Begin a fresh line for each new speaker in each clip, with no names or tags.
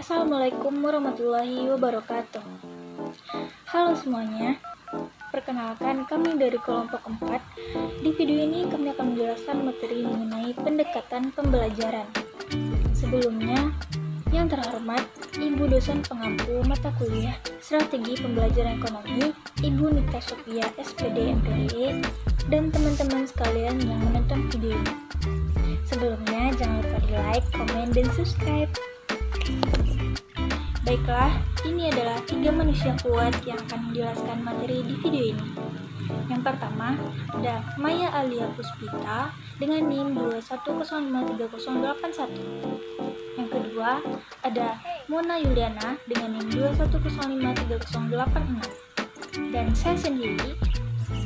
Assalamualaikum warahmatullahi wabarakatuh. Halo semuanya, perkenalkan kami dari kelompok 4. Di video ini kami akan menjelaskan materi mengenai pendekatan pembelajaran. Sebelumnya, yang terhormat Ibu dosen pengampu mata kuliah Strategi Pembelajaran Ekonomi, Ibu Nita Sofia SPD MPDE, dan teman-teman sekalian yang menonton video ini. Sebelumnya, jangan lupa di like, komen, dan subscribe. Baiklah, ini adalah 3 manusia kuat yang akan menjelaskan materi di video ini. Yang pertama, ada Maya Alia Puspita dengan NIM 210538081. Yang kedua, ada Mona Yuliana dengan NIM 210538086. Dan saya sendiri,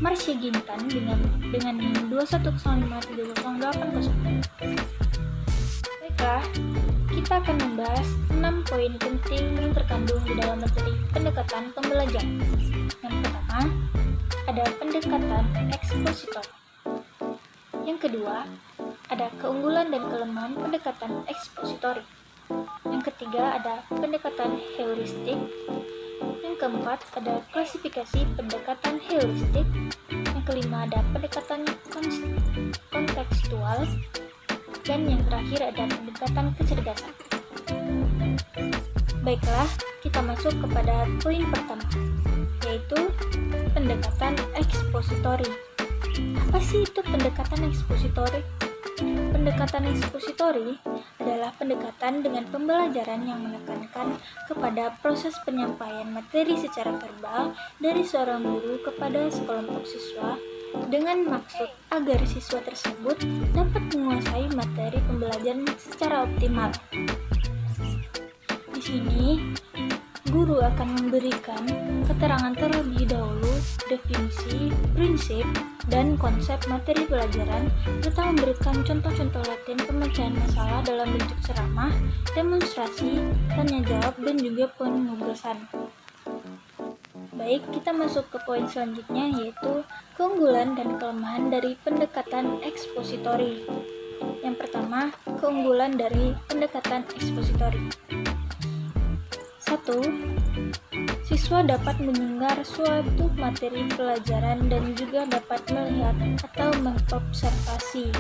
Marsya Gintan dengan NIM 210538080. Baiklah, kita akan membahas 6 poin penting yang terkandung di dalam materi pendekatan pembelajaran. Yang pertama, ada pendekatan ekspositor. Yang kedua, ada keunggulan dan kelemahan pendekatan ekspositori. Yang ketiga, ada pendekatan heuristik. Yang keempat, ada klasifikasi pendekatan heuristik. Yang kelima, ada pendekatan kontekstual. Dan yang terakhir ada pendekatan kecerdasan. Baiklah, kita masuk kepada poin pertama, yaitu pendekatan ekspositori. Apa sih itu pendekatan ekspositori? Pendekatan ekspositori adalah pendekatan dengan pembelajaran yang menekankan kepada proses penyampaian materi secara verbal dari seorang guru kepada sekelompok siswa dengan maksud agar siswa tersebut dapat menguasai materi pembelajaran secara optimal. Di sini, guru akan memberikan keterangan terlebih dahulu definisi, prinsip, dan konsep materi pelajaran serta memberikan contoh-contoh latihan pemecahan masalah dalam bentuk ceramah, demonstrasi, tanya jawab, dan juga penugasan. Baik, kita masuk ke poin selanjutnya, yaitu keunggulan dan kelemahan dari pendekatan ekspositori. Yang pertama, keunggulan dari pendekatan ekspositori. 1. Siswa dapat mendengar suatu materi pelajaran dan juga dapat melihat atau mengobservasi.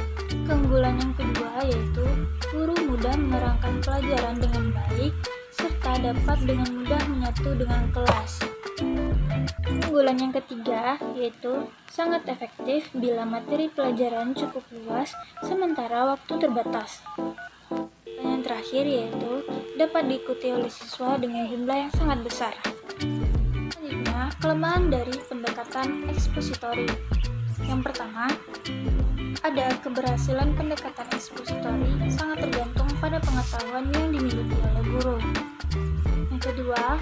Keunggulan yang kedua yaitu guru mudah menerangkan pelajaran dengan baik serta dapat dengan mudah menyatu dengan kelas. Keunggulan yang ketiga yaitu sangat efektif bila materi pelajaran cukup luas sementara waktu terbatas. Dan yang terakhir yaitu dapat diikuti oleh siswa dengan jumlah yang sangat besar. Selanjutnya, kelemahan dari pendekatan ekspositori. Yang pertama, ada keberhasilan pendekatan ekspositori sangat tergantung pada pengetahuan yang dimiliki oleh guru. Yang kedua,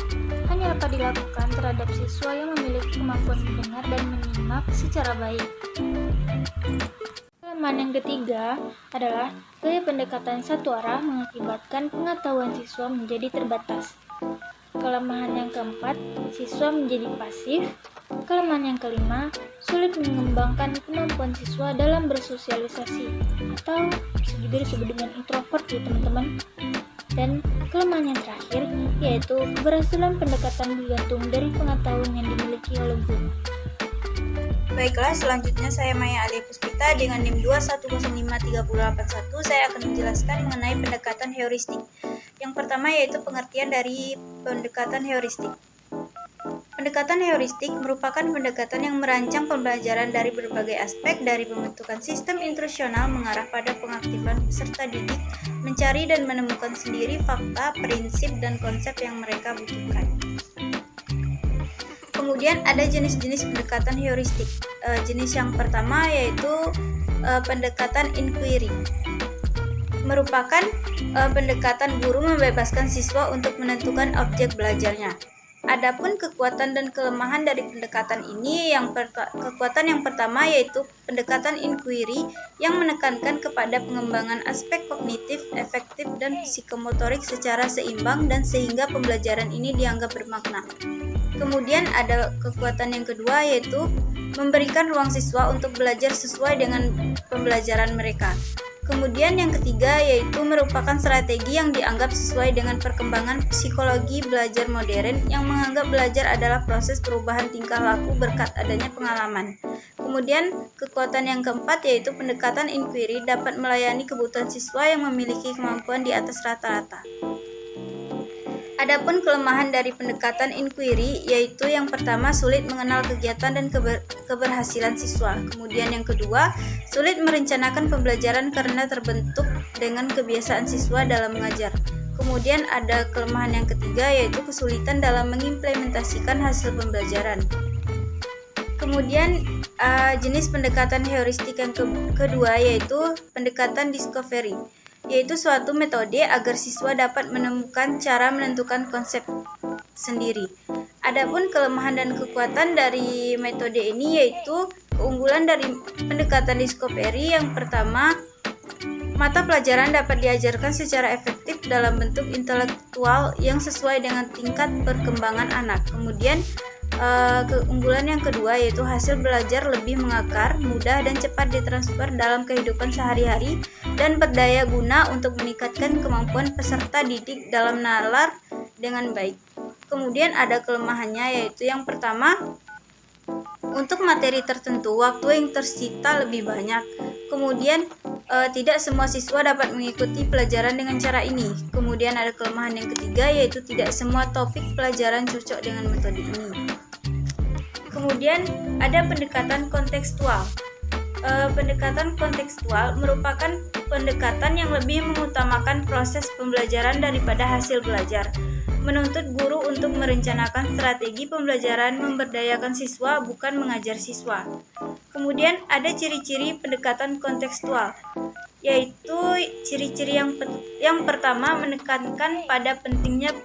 hanya dapat dilakukan terhadap siswa yang memiliki kemampuan mendengar dan menyimak secara baik. Kelemahan yang ketiga adalah gaya pendekatan satu arah mengakibatkan pengetahuan siswa menjadi terbatas. Kelemahan yang keempat, siswa menjadi pasif. Kelemahan yang kelima, sulit mengembangkan kemampuan siswa dalam bersosialisasi atau bisa juga disebut dengan introvert ya teman-teman. Dan kelemahan yang terakhir yaitu keberhasilan pendekatan bergantung dari pengetahuan yang dimiliki oleh guru.
Baiklah, selanjutnya saya Maya Alia Puspita dengan NIM 210538081. Saya akan menjelaskan mengenai pendekatan heuristik. Yang pertama yaitu pengertian dari pendekatan heuristik. Pendekatan heuristik merupakan pendekatan yang merancang pembelajaran dari berbagai aspek, dari pembentukan sistem instruksional mengarah pada pengaktifan peserta didik, mencari dan menemukan sendiri fakta, prinsip, dan konsep yang mereka butuhkan. Kemudian ada jenis-jenis pendekatan heuristik. Jenis yang pertama yaitu pendekatan inquiry. Merupakan pendekatan guru membebaskan siswa untuk menentukan objek belajarnya. Adapun kekuatan dan kelemahan dari pendekatan ini, kekuatan yang pertama yaitu pendekatan inquiry yang menekankan kepada pengembangan aspek kognitif, efektif, dan psikomotorik secara seimbang dan sehingga pembelajaran ini dianggap bermakna. Kemudian ada kekuatan yang kedua yaitu memberikan ruang siswa untuk belajar sesuai dengan pembelajaran mereka. Kemudian yang ketiga yaitu merupakan strategi yang dianggap sesuai dengan perkembangan psikologi belajar modern yang menganggap belajar adalah proses perubahan tingkah laku berkat adanya pengalaman. Kemudian kekuatan yang keempat yaitu pendekatan inquiry dapat melayani kebutuhan siswa yang memiliki kemampuan di atas rata-rata. Adapun kelemahan dari pendekatan inquiry yaitu yang pertama sulit mengenal kegiatan dan keberhasilan siswa. Kemudian yang kedua, sulit merencanakan pembelajaran karena terbentuk dengan kebiasaan siswa dalam mengajar. Kemudian ada kelemahan yang ketiga yaitu kesulitan dalam mengimplementasikan hasil pembelajaran. Kemudian jenis pendekatan heuristik yang kedua yaitu pendekatan discovery, yaitu suatu metode agar siswa dapat menemukan cara menentukan konsep sendiri. Adapun kelemahan dan kekuatan dari metode ini yaitu keunggulan dari pendekatan discovery yang pertama, mata pelajaran dapat diajarkan secara efektif dalam bentuk intelektual yang sesuai dengan tingkat perkembangan anak. Kemudian keunggulan yang kedua yaitu hasil belajar lebih mengakar, mudah dan cepat ditransfer dalam kehidupan sehari-hari dan berdaya guna untuk meningkatkan kemampuan peserta didik dalam nalar dengan baik. Kemudian ada kelemahannya yaitu yang pertama, untuk materi tertentu waktu yang tersita lebih banyak. Kemudian tidak semua siswa dapat mengikuti pelajaran dengan cara ini. Kemudian ada kelemahan yang ketiga yaitu tidak semua topik pelajaran cocok dengan metode ini. Kemudian ada pendekatan kontekstual. Pendekatan kontekstual merupakan pendekatan yang lebih mengutamakan proses pembelajaran daripada hasil belajar, menuntut guru untuk merencanakan strategi pembelajaran, memberdayakan siswa, bukan mengajar siswa. Kemudian ada ciri-ciri pendekatan kontekstual, yaitu ciri-ciri yang pertama menekankan pada pentingnya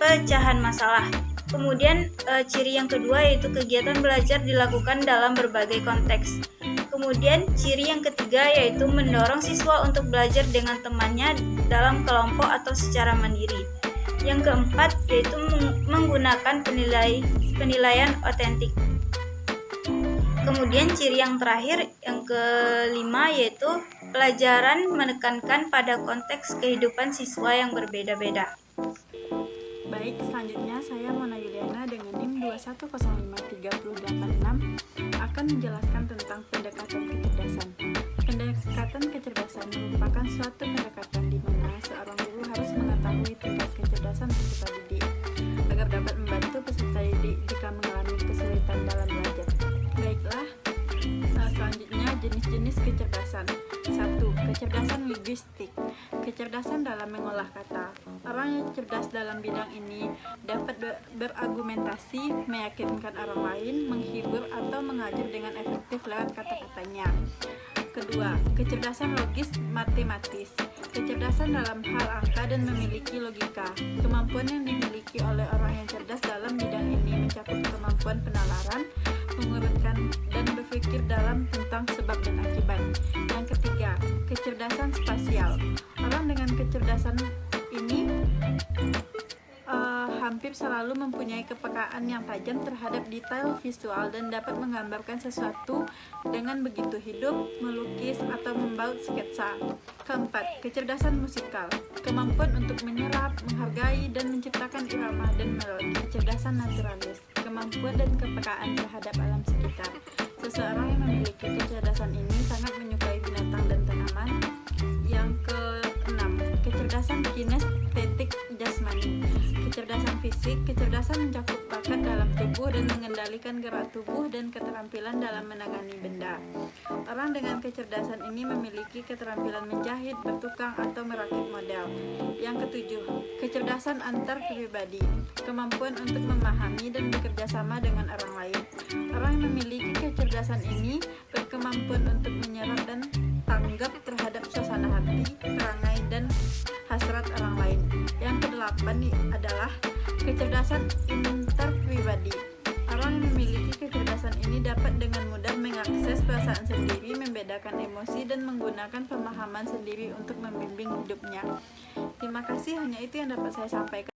pecahan masalah. Kemudian ciri yang kedua yaitu kegiatan belajar dilakukan dalam berbagai konteks. Kemudian ciri yang ketiga yaitu mendorong siswa untuk belajar dengan temannya dalam kelompok atau secara mandiri. Yang keempat yaitu menggunakan penilaian otentik. Kemudian ciri yang terakhir yang kelima yaitu pelajaran menekankan pada konteks kehidupan siswa yang berbeda-beda.
Baik, selanjutnya saya Mona Yuliana dengan NIM 2105386 akan menjelaskan tentang pendekatan kecerdasan. Pendekatan kecerdasan merupakan suatu pendekatan di mana seorang guru harus mengetahui tingkat kecerdasan peserta didik agar dapat membantu peserta didik jika mengalami kesulitan dalam belajar. Baiklah, selanjutnya jenis-jenis kecerdasan. 1. Kecerdasan linguistik. Kecerdasan dalam mengolah kata. Orang yang cerdas dalam bidang ini dapat berargumentasi, meyakinkan orang lain, menghibur atau mengajar dengan efektif lewat kata-katanya. Kedua, kecerdasan logis matematis. Kecerdasan dalam hal angka dan memiliki logika. Kemampuan yang dimiliki oleh orang yang cerdas dalam bidang ini mencakup kemampuan penalaran, mengurutkan dan berpikir dalam tentang sebab dan akibat. Yang ketiga, kecerdasan spasial. Orang dengan kecerdasan ini hampir selalu mempunyai kepekaan yang tajam terhadap detail visual dan dapat menggambarkan sesuatu dengan begitu hidup, melukis atau membaut sketsa. Keempat, kecerdasan musikal. Kemampuan untuk menyerap, menghargai dan menciptakan irama dan melodi. Kecerdasan naturalis. Kemampuan dan kepekaan terhadap alam sekitar. Seseorang yang memiliki kecerdasan ini sangat menyukai binatang dan tanaman. Yang keenam, kecerdasan kinestetik jasmani. Kecerdasan fisik. Kecerdasan mencakup bakat dalam tubuh dan mengendalikan gerak tubuh dan keterampilan dalam menangani benda. Orang dengan kecerdasan ini memiliki keterampilan menjahit, bertukang atau merakit model. Yang ketujuh, kecerdasan antar pribadi. Kemampuan untuk memahami dan bekerja sama dengan orang lain. Orang yang memiliki kecerdasan ini berkemampuan untuk menyerap dan tanggap terhadap suasana hati, perangai, dan hasrat orang lain. Yang kedelapan adalah kecerdasan interpribadi. Orang yang memiliki kecerdasan ini dapat dengan mudah mengakses perasaan sendiri, membedakan emosi, dan menggunakan pemahaman sendiri untuk membimbing hidupnya. Terima kasih, hanya itu yang dapat saya sampaikan.